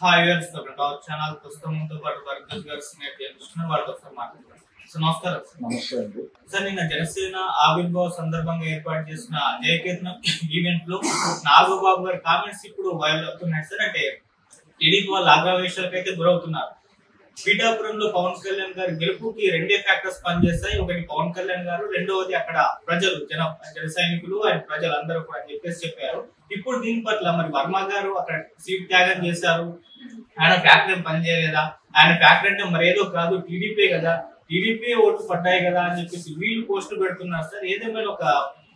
Hi viewers, talk channel పుస్తకంతో పాటు వర్గస్ గారు senior journalist వాళ్ళతో ఒకసారి మాట్లాడతారు. సో నమస్కారం సార్. నమస్తే అండి. సార్, నిన్న జనసేన ఆవిర్భావ సందర్భంగా ఏర్పాటు చేసిన జయకేతనం ఈవెంట్ లో నాగబాబు గారి కామెంట్స్ ఇప్పుడు వైరల్ అవుతున్నాయి సార్. అంటే టీడీపీ వాళ్ళ ఆగ్రహవేశాలకు అయితే గురవుతున్నారు. పీఠాపురంలో పవన్ కళ్యాణ్ గారి గెలుపుకి రెండే ఫ్యాక్టర్స్ పనిచేస్తాయి. ఒకటి పవన్ కళ్యాణ్ గారు, రెండవది అక్కడ ప్రజలు, జన సైనికులు ఆయన ప్రజలందరూ కూడా చెప్పారు. ఇప్పుడు దీని పట్ల మరి వర్మ గారు అక్కడ సీట్ త్యాగం చేశారు, ఆయన ఫ్యాక్టరీ పని చేయలేదా, ఆయన ఫ్యాక్టరీ అంటే మరేదో కాదు టీడీపీ కదా, టీడీపీ ఓట్లు పడ్డాయి కదా అని చెప్పేసి వీళ్ళు పోస్టులు పెడుతున్నారు సార్. ఏదేమైనా ఒక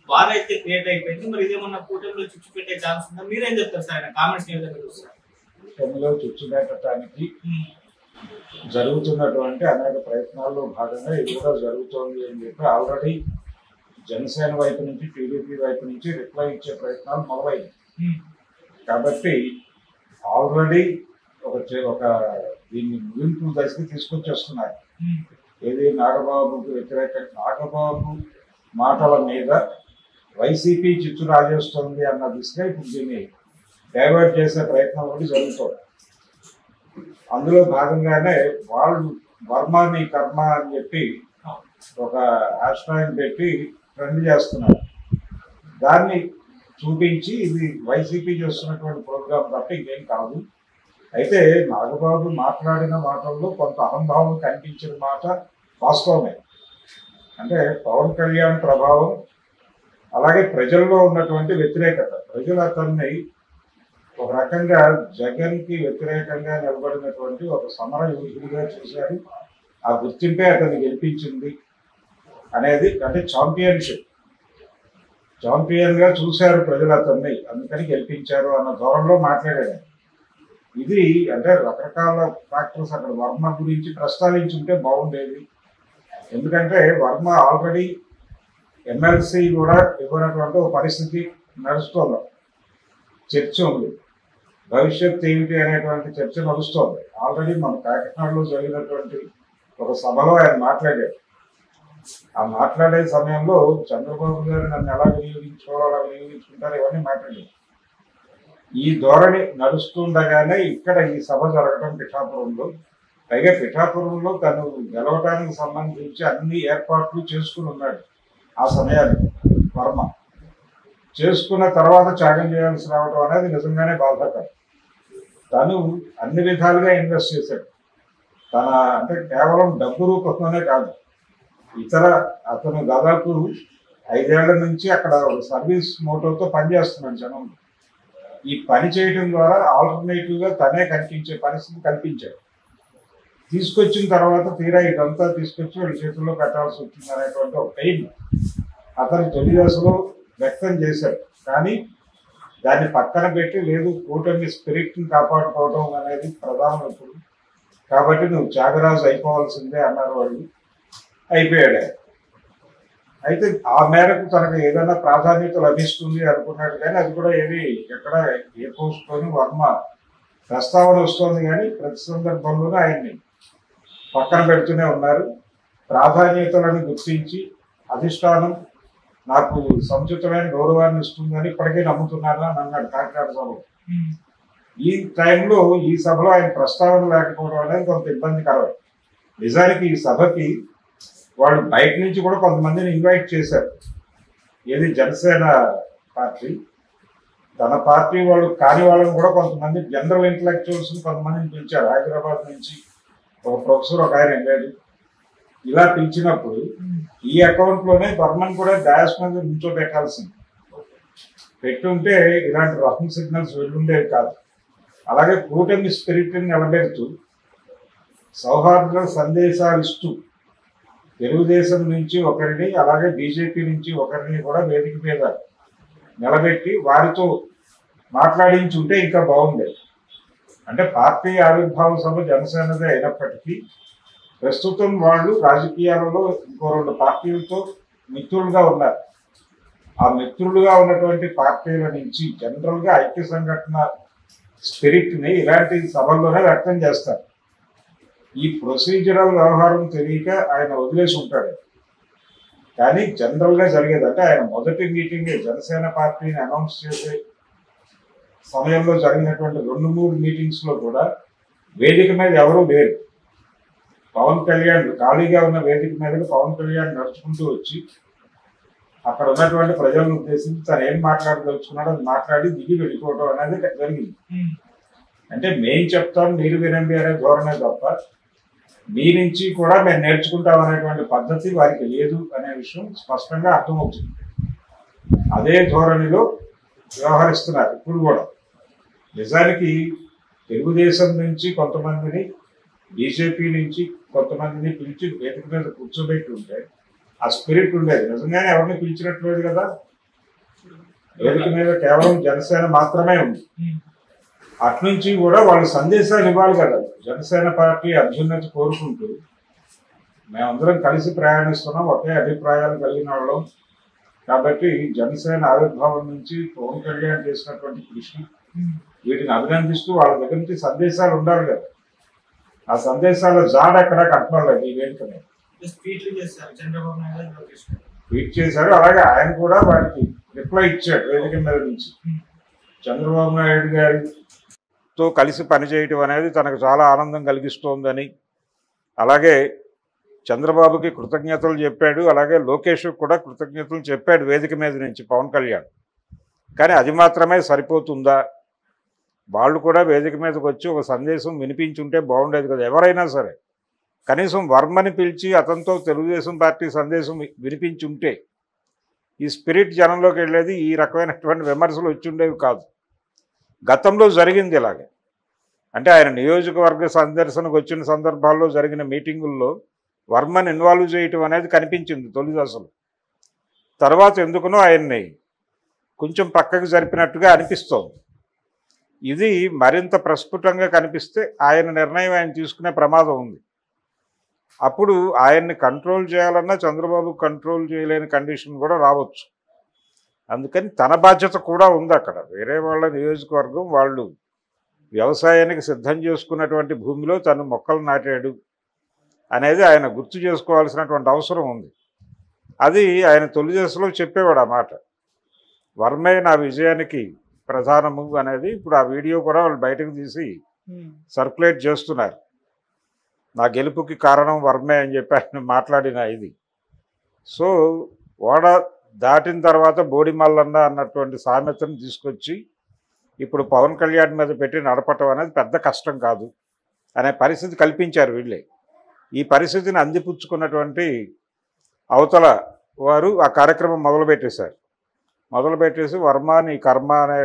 వార్ అయితే క్రియేట్ అయిపోయింది. మరి ఇదేమన్నా కూటమిలో చుచ్చు పెట్టే ఛాన్స్ ఉందా? మీరేం చెప్తారు సార్? ఆయన కామెంట్స్ ఏ విధంగా చూస్తారు? కూటమిలో చుచ్చు పెట్టడానికి జరుగుతున్నటువంటి అనేక ప్రయత్నాల్లో భాగంగా ఇది కూడా జరుగుతోంది అని చెప్పి ఆల్రెడీ జనసేన వైపు నుంచి టీడీపీ వైపు నుంచి రిప్లై ఇచ్చే ప్రయత్నాలు మొదలైంది. కాబట్టి ఆల్రెడీ ఒక దీన్ని ముగింపు దశకి తీసుకొచ్చేస్తున్నారు. ఏది నాగబాబుకు నాగబాబు మాటల మీద వైసీపీ చిచ్చు రాజేస్తోంది అన్న దిశగా ఇప్పుడు దీన్ని డైవర్ట్ చేసే ప్రయత్నం కూడా జరుగుతుంది. అందులో భాగంగానే వాళ్ళు వర్మని కర్మ అని చెప్పి ఒక హ్యాష్ ట్యాగ్ పెట్టి ట్రెండ్ చేస్తున్నారు. దాన్ని చూపించి ఇది వైసీపీ చేస్తున్నటువంటి ప్రోగ్రాం తప్ప ఇంకేం కాదు. అయితే నాగబాబు మాట్లాడిన మాటల్లో కొంత అహంభావం కనిపించిన మాట వాస్తవమే. అంటే పవన్ కళ్యాణ్ ప్రభావం, అలాగే ప్రజల్లో ఉన్నటువంటి వ్యతిరేకత, ప్రజలు అతన్ని ఒక రకంగా జగన్ కి వ్యతిరేకంగా నిలబడినటువంటి ఒక సమర యోధుడిగా చూశారు. ఆ గుర్తింపే అతన్ని గెలిపించింది అనేది, అంటే ఛాంపియన్ గా చూశారు ప్రజలు అతన్ని, అందుకని గెలిపించారు అన్న ధోరణిలో మాట్లాడాడు. ఇది అంటే రకరకాల ఫ్యాక్టర్స్ అక్కడ వర్మ గురించి ప్రస్తావించుంటే బాగుండేది. ఎందుకంటే వర్మ ఆల్రెడీ ఎమ్మెల్సీ కూడా ఇవ్వనటువంటి ఒక పరిస్థితి నడుస్తోంది, చర్చ ఉంది. భవిష్యత్ ఏమిటి అనేటువంటి చర్చ నడుస్తోంది. ఆల్రెడీ మన కాకినాడలో జరిగినటువంటి ఒక సభలో ఆయన మాట్లాడారు. ఆ మాట్లాడే సమయంలో చంద్రబాబు గారు నన్ను ఎలా వినియోగించుకోవాలో అలా వినియోగించుకుంటారు, ఇవన్నీ మాట్లాడారు. ఈ ధోరణి నడుస్తుండగానే ఇక్కడ ఈ సభ జరగడం పిఠాపురంలో, పైగా పిఠాపురంలో తను గెలవడానికి సంబంధించి అన్ని ఏర్పాట్లు చేసుకుని ఉన్నాడు. ఆ సమయానికి వర్మ చేసుకున్న తర్వాత త్యాగం చేయాల్సి రావడం అనేది నిజంగానే బాధాకరం. తను అన్ని విధాలుగా ఇన్వెస్ట్ చేశాడు. తన అంటే కేవలం డబ్బు రూపంలోనే కాదు, ఇతర అతను దాదాపు 5 ఏళ్ల నుంచి అక్కడ సర్వీస్ మోటోతో పనిచేస్తున్నాడు జనం. ఈ పని చేయడం ద్వారా ఆల్టర్నేటివ్ గా తనే కనిపించే పరిస్థితి కల్పించాడు. తీసుకొచ్చిన తర్వాత తీరా ఇదంతా తీసుకొచ్చి వాళ్ళ చేతుల్లో పెట్టాల్సి వచ్చింది అనేటువంటి ఒక పెయిన్ అతను తొలి దశలో వ్యక్తం చేశాడు. కానీ దాన్ని పక్కన పెట్టి, లేదు కూటమి స్పిరిట్ని కాపాడుకోవడం అనేది ప్రధానం ఇప్పుడు, కాబట్టి నువ్వు త్యాగరాజు అయిపోవాల్సిందే అన్నారు వాళ్ళు. అయిపోయాడు. అయితే ఆ మేరకు తనకు ఏదైనా ప్రాధాన్యత లభిస్తుంది అనుకున్నాడు. కానీ అది కూడా ఏది ఎక్కడ ఏ పోస్ట్లోని వర్మ ప్రస్తావన వస్తుంది, కానీ ప్రతి సందర్భంలోనూ ఆయన్ని పక్కన పెడుతూనే ఉన్నారు. ప్రాధాన్యతలను గుర్తించి అధిష్టానం నాకు సముచితమైన గౌరవాన్ని ఇస్తుందని ఇప్పటికే నమ్ముతున్నాను అని అన్నాడు కాకినాడ సభలో. ఈ టైంలో ఈ సభలో ఆయన ప్రస్తావన లేకపోవడం అనేది కొంత ఇబ్బందికరం. నిజానికి ఈ సభకి వాళ్ళు బయట నుంచి కూడా కొంతమందిని ఇన్వైట్ చేశారు. ఏది జనసేన పార్టీ, తన పార్టీ వాళ్ళు కాని వాళ్ళని కూడా కొంతమంది జనరల్ ఇంటలెక్చువల్స్ కొంతమందిని పిలిచారు. హైదరాబాద్ నుంచి ఒక ప్రొఫెసర్ ఒక ఆయన వెళ్ళాడు. ఇలా పిలిచినప్పుడు ఈ అకౌంట్ లోనే వర్మన్ కూడా డాష్ మీద నుంచోబెట్టాల్సింది. పెట్టుంటే ఇలాంటి రాంగ్ సిగ్నల్స్ వెళ్ళుండేవి కాదు. అలాగే కూటమి స్పిరిట్ ని నిలబెడుతూ సౌహార్ద సందేశాలు ఇస్తూ తెలుగుదేశం నుంచి ఒకరిని, అలాగే బీజేపీ నుంచి ఒకరిని కూడా వేదిక మీద నిలబెట్టి వారితో మాట్లాడించి ఉంటే ఇంకా బాగుండేది. అంటే పార్టీ ఆవిర్భావ సభ జనసేనదే అయినప్పటికీ ప్రస్తుతం వాళ్ళు రాజకీయాలలో ఇంకో 2 పార్టీలతో మిత్రులుగా ఉన్నారు. ఆ మిత్రులుగా ఉన్నటువంటి పార్టీల నుంచి జనరల్ గా ఐక్య సంఘటన స్పిరిట్ ని ఇలాంటి సభల్లోనే వ్యక్తం చేస్తారు. ఈ ప్రొసీజరల్ వ్యవహారం తెలియక ఆయన వదిలేసి ఉంటాడు. కానీ జనరల్ గా జరిగేది అంటే ఆయన మొదటి మీటింగ్ జనసేన పార్టీని అనౌన్స్ చేసే సమయంలో జరిగినటువంటి 2-3 మీటింగ్స్లో కూడా వేదిక మీద ఎవరూ లేరు. పవన్ కళ్యాణ్ ఖాళీగా ఉన్న వేదిక మీదకి పవన్ కళ్యాణ్ నడుచుకుంటూ వచ్చి అక్కడ ఉన్నటువంటి ప్రజలను ఉద్దేశించి తను ఏం మాట్లాడదలుచుకున్నాడో అది మాట్లాడి దిగి వెళ్ళిపోవడం అనేది జరిగింది. అంటే మేం చెప్తాం మీరు వినండి అనే ధోరణే తప్ప మీ నుంచి కూడా మేము నేర్చుకుంటాం అనేటువంటి పద్ధతి వారికి లేదు అనే విషయం స్పష్టంగా అర్థమవుతుంది. అదే ధోరణిలో వ్యవహరిస్తున్నారు ఇప్పుడు కూడా. నిజానికి తెలుగుదేశం నుంచి కొంతమందిని, బీజేపీ నుంచి కొంతమందిని పిలిచి వేదిక మీద కూర్చోబెట్టి ఉంటే ఆ స్పిరిట్ ఉండేది. నిజంగానే ఎవరిని పిలిచినట్లేదు కదా, వేదిక మీద కేవలం జనసేన మాత్రమే ఉంది. అట్నుంచి కూడా వాళ్ళు సందేశాలు ఇవ్వాలి కదా. జనసేన పార్టీ అభ్యున్నతి కోరుకుంటూ మేమందరం కలిసి ప్రయాణిస్తున్నాం, ఒకే అభిప్రాయాలు కలిగిన వాళ్ళం కాబట్టి జనసేన ఆవిర్భావం నుంచి పవన్ కళ్యాణ్ చేసినటువంటి కృషి వీటిని అభినందిస్తూ వాళ్ళ దగ్గర నుంచి సందేశాలు ఉండాలి కదా. ఆ సందేశాల జాడ ఎక్కడా కనపడలేదు ఈ వేదిక మీద. ట్వీట్ చేశారు, అలాగే ఆయన కూడా వారికి రిప్లై ఇచ్చాడు వేదిక మీద నుంచి. చంద్రబాబు నాయుడు గారితో కలిసి పనిచేయటం అనేది తనకు చాలా ఆనందం కలిగిస్తోందని, అలాగే చంద్రబాబుకి కృతజ్ఞతలు చెప్పాడు, అలాగే లోకేష్కి కూడా కృతజ్ఞతలు చెప్పాడు వేదిక మీద నుంచి పవన్ కళ్యాణ్. కానీ అది మాత్రమే సరిపోతుందా? వాళ్ళు కూడా వేదిక మీదకి వచ్చి ఒక సందేశం వినిపించుంటే బాగుండేది కదా. ఎవరైనా సరే కనీసం వర్మని పిలిచి అతనితో తెలుగుదేశం పార్టీ సందేశం వినిపించుంటే ఈ స్పిరిట్ జనంలోకి వెళ్ళేది, ఈ రకమైనటువంటి విమర్శలు వచ్చిండేవి కాదు. గతంలో జరిగింది ఇలాగే. అంటే ఆయన నియోజకవర్గ సందర్శనకు వచ్చిన సందర్భాల్లో జరిగిన మీటింగుల్లో వర్మని ఇన్వాల్వ్ చేయటం అనేది కనిపించింది తొలి దశలో. తర్వాత ఎందుకునో ఆయన్ని కొంచెం పక్కకు జరిపినట్టుగా అనిపిస్తోంది. ఇది మరింత ప్రస్ఫుటంగా కనిపిస్తే ఆయన నిర్ణయం ఆయన తీసుకునే ప్రమాదం ఉంది. అప్పుడు ఆయన్ని కంట్రోల్ చేయాలన్నా చంద్రబాబు కంట్రోల్ చేయలేని కండిషన్ కూడా రావచ్చు. అందుకని తన బాధ్యత కూడా ఉంది అక్కడ. వేరే వాళ్ళ నియోజకవర్గం, వాళ్ళు వ్యవసాయానికి సిద్ధం చేసుకున్నటువంటి భూమిలో తను మొక్కలు నాటాడు అనేది ఆయన గుర్తు చేసుకోవాల్సినటువంటి అవసరం ఉంది. అది ఆయన తొలి దశలో చెప్పేవాడు ఆ మాట. వర్మే నా విజయానికి ప్రధానము అనేది. ఇప్పుడు ఆ వీడియో కూడా వాళ్ళు బయటకు తీసి సర్క్యులేట్ చేస్తున్నారు. నా గెలుపుకి కారణం వర్మే అని చెప్పి ఆయన మాట్లాడిన ఇది. సో ఓడ దాటిన తర్వాత బోడి మల్లన్న అన్నటువంటి సామెతను తీసుకొచ్చి ఇప్పుడు పవన్ కళ్యాణ్ మీద పెట్టి నడపటం అనేది పెద్ద కష్టం కాదు అనే పరిస్థితి కల్పించారు వీళ్ళే. ఈ పరిస్థితిని అందిపుచ్చుకున్నటువంటి అవతల వారు ఆ కార్యక్రమం మొదలుపెట్టేసి వర్మ నీ కర్మ అనే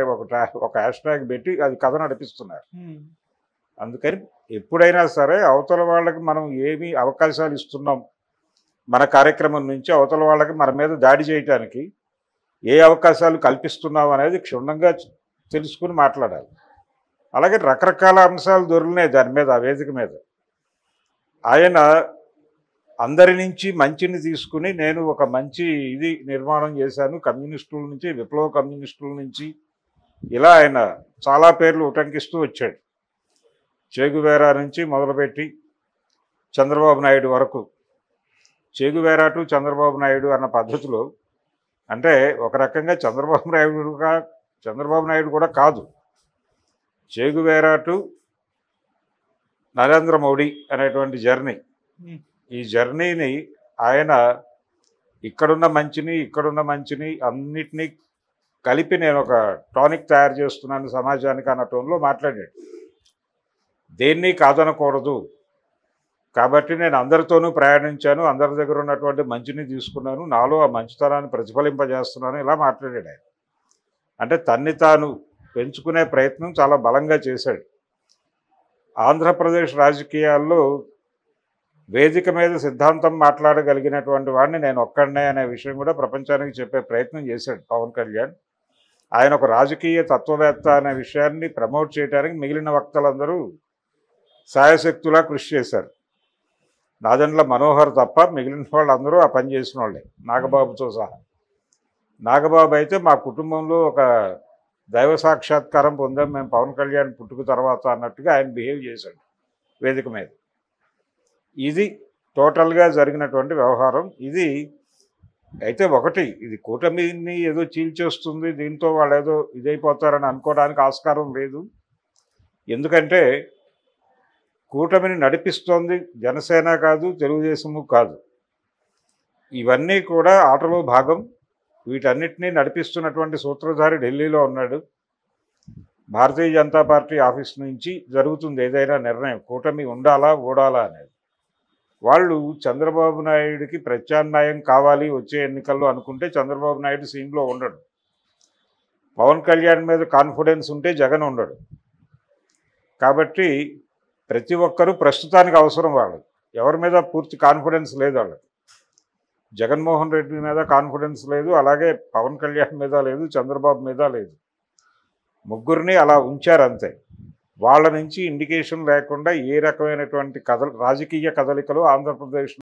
ఒక హ్యాష్ ట్యాగ్ పెట్టి అది కథ నడిపిస్తున్నారు. అందుకని ఎప్పుడైనా సరే అవతల వాళ్ళకి మనం ఏమి అవకాశాలు ఇస్తున్నాం మన కార్యక్రమం నుంచి, అవతల వాళ్ళకి మన మీద దాడి చేయటానికి ఏ అవకాశాలు కల్పిస్తున్నాం అనేది క్షుణ్ణంగా తెలుసుకుని మాట్లాడాలి. అలాగే రకరకాల అంశాలు దొరికినాయి దాని మీద, ఆ వేదిక మీద. ఆయన అందరి నుంచి మంచిని తీసుకుని నేను ఒక మంచి ఇది నిర్మాణం చేశాను, కమ్యూనిస్టుల నుంచి, విప్లవ కమ్యూనిస్టుల నుంచి, ఇలా ఆయన చాలా పేర్లు ఉటంకిస్తూ వచ్చాడు. చేగువేరా నుంచి మొదలుపెట్టి చంద్రబాబు నాయుడు వరకు. చేగువేరా టు చంద్రబాబు నాయుడు అన్న పద్ధతిలో, అంటే ఒక రకంగా చంద్రబాబు నాయుడు కూడా కాదు, చేగువేరా టు నరేంద్ర మోడీ అనేటువంటి జర్నీ. ఈ జర్నీని ఆయన ఇక్కడున్న మంచిని అన్నిటినీ కలిపి నేను ఒక టానిక్ తయారు చేస్తున్నాను సమాజానికి అన్న టోన్లో మాట్లాడాడు. దేన్ని కాదనకూడదు కాబట్టి నేను అందరితోనూ ప్రయాణించాను, అందరి దగ్గర ఉన్నటువంటి మంచిని తీసుకున్నాను, నాలో ఆ మంచితనాన్ని ప్రతిఫలింపజేస్తున్నాను, ఇలా మాట్లాడాడు ఆయన. అంటే తన్ని తాను పెంచుకునే ప్రయత్నం చాలా బలంగా చేశాడు. ఆంధ్రప్రదేశ్ రాజకీయాల్లో వేదిక మీద సిద్ధాంతం మాట్లాడగలిగినటువంటి వాడిని నేను ఒక్కడనే అనే విషయం కూడా ప్రపంచానికి చెప్పే ప్రయత్నం చేశాడు పవన్ కళ్యాణ్. ఆయన ఒక రాజకీయ తత్వవేత్త అనే విషయాన్ని ప్రమోట్ చేయడానికి మిగిలిన వక్తలందరూ సాయశక్తులా కృషి చేశారు. నాదెండ్ల మనోహర్ తప్ప మిగిలిన వాళ్ళందరూ ఆ పని చేసిన వాళ్ళే, నాగబాబుతో సహా. నాగబాబు అయితే మా కుటుంబంలో ఒక దైవ సాక్షాత్కారం పొందాం మేము పవన్ కళ్యాణ్ పుట్టుక తర్వాత అన్నట్టుగా ఆయన బిహేవ్ చేశాడు వేదిక మీద. ఇది టోటల్గా జరిగినటువంటి వ్యవహారం. ఇది అయితే ఒకటి, ఇది కూటమిని ఏదో చీల్చేస్తుంది, దీంతో వాళ్ళు ఏదో ఇదైపోతారని అనుకోవడానికి ఆస్కారం లేదు. ఎందుకంటే కూటమిని నడిపిస్తోంది జనసేన కాదు, తెలుగుదేశము కాదు. ఇవన్నీ కూడా ఆటలో భాగం. వీటన్నిటినీ నడిపిస్తున్నటువంటి సూత్రధారి ఢిల్లీలో ఉన్నాడు. భారతీయ జనతా పార్టీ ఆఫీస్ నుంచి జరుగుతుంది ఏదైనా నిర్ణయం, కూటమి ఉండాలా ఓడాలా అనేది. వాళ్ళు చంద్రబాబు నాయుడికి ప్రత్యామ్నాయం కావాలి వచ్చే ఎన్నికల్లో అనుకుంటే చంద్రబాబు నాయుడు సీన్లో ఉండడు. పవన్ కళ్యాణ్ మీద కాన్ఫిడెన్స్ ఉంటే జగన్ ఉండడు. కాబట్టి ప్రతి ఒక్కరూ ప్రస్తుతానికి అవసరం వాళ్ళకి. ఎవరి మీద పూర్తి కాన్ఫిడెన్స్ లేదు వాళ్ళకి. జగన్మోహన్ రెడ్డి మీద కాన్ఫిడెన్స్ లేదు, అలాగే పవన్ కళ్యాణ్ మీద లేదు, చంద్రబాబు మీద లేదు. ముగ్గురిని అలా ఉంచారు అంతే. వాళ్ళ నుంచి ఇండికేషన్ లేకుండా ఏ రకమైనటువంటి రాజకీయ కదలికలు ఆంధ్రప్రదేశ్